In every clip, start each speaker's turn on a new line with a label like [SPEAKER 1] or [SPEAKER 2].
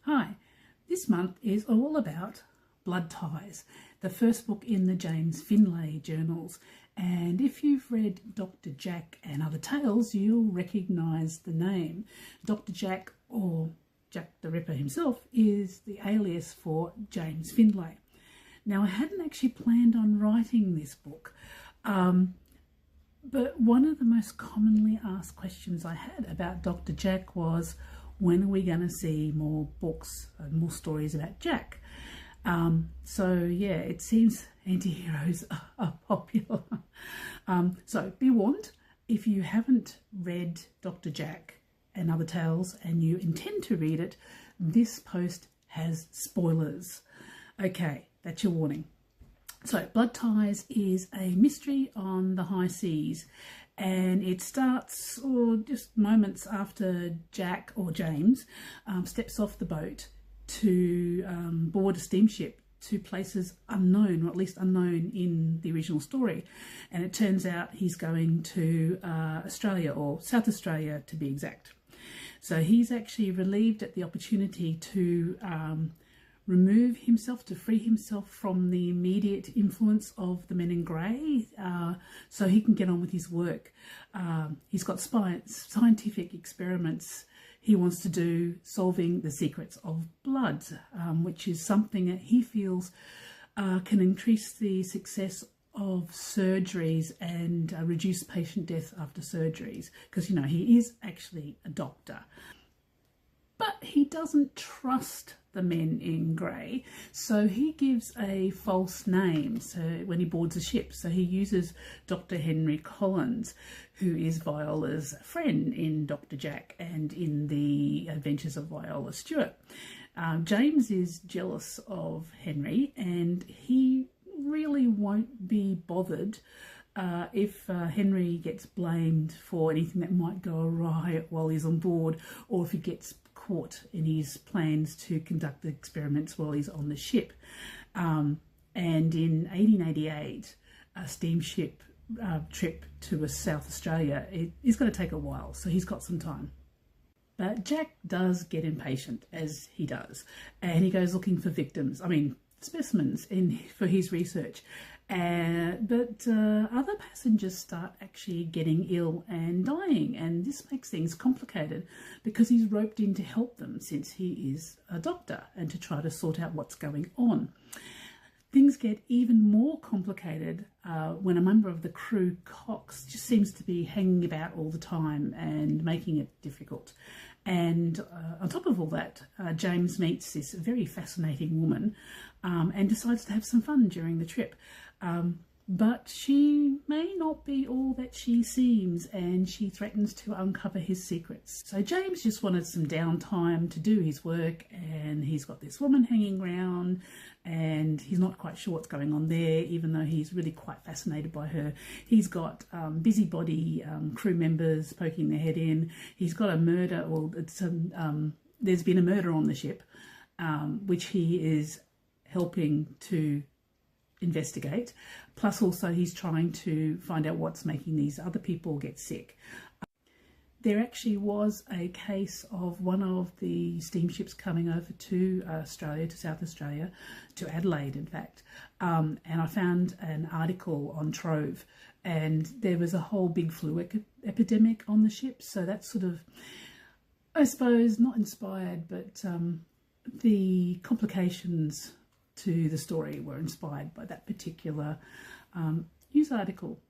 [SPEAKER 1] Hi, this month is all about Blood Ties, the first book in the James Finlay journals. And if you've read Dr. Jack and Other Tales, you'll recognise the name. Dr. Jack, or Jack the Ripper himself, is the alias for James Finlay. Now, I hadn't actually planned on writing this book, but one of the most commonly asked questions I had about Dr. Jack was, when are we going to see more books and more stories about Jack? So yeah, it seems anti-heroes are popular. So be warned, if you haven't read Dr. Jack and Other Tales and you intend to read it, this post has spoilers. Okay, that's your warning. So Blood Ties is a mystery on the high seas, and it starts just moments after Jack, or James, steps off the boat to board a steamship to places unknown, or at least unknown in the original story. And it turns out he's going to Australia, or South Australia to be exact. So he's actually relieved at the opportunity to free himself from the immediate influence of the men in grey, so he can get on with his work. He's got scientific experiments he wants to do, solving the secrets of blood, which is something that he feels can increase the success of surgeries and reduce patient death after surgeries, because, you know, he is actually a doctor. But he doesn't trust the men in grey, so he gives a false name when he boards a ship. So he uses Dr. Henry Collins, who is Viola's friend in Dr. Jack and in the Adventures of Viola Stewart. James is jealous of Henry, and he really won't be bothered if Henry gets blamed for anything that might go awry while he's on board, or if he gets caught in his plans to conduct the experiments while he's on the ship. And in 1888, a steamship trip to South Australia is going to take a while, so he's got some time. But Jack does get impatient, as he does, and he goes looking for specimens for his research. But other passengers start actually getting ill and dying, and this makes things complicated because he's roped in to help them, since he is a doctor, and to try to sort out what's going on. Things get even more complicated when a member of the crew, Cox, just seems to be hanging about all the time and making it difficult. And on top of all that, James meets this very fascinating woman and decides to have some fun during the trip. But she may not be all that she seems, and she threatens to uncover his secrets. So James just wanted some downtime to do his work, and he's got this woman hanging around, and he's not quite sure what's going on there, even though he's really quite fascinated by her. He's got busybody crew members poking their head in. He's got a murder, there's been a murder on the ship, which he is helping to investigate. Plus also he's trying to find out what's making these other people get sick. There actually was a case of one of the steamships coming over to Australia, to South Australia, to Adelaide in fact, and I found an article on Trove, and there was a whole big flu epidemic on the ship. So that's sort of, I suppose, not inspired, but the complications to the story were inspired by that particular news article.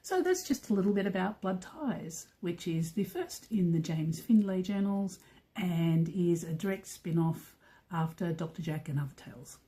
[SPEAKER 1] So that's just a little bit about Blood Ties, which is the first in the James Finlay journals and is a direct spin-off after Dr. Jack and Other Tales.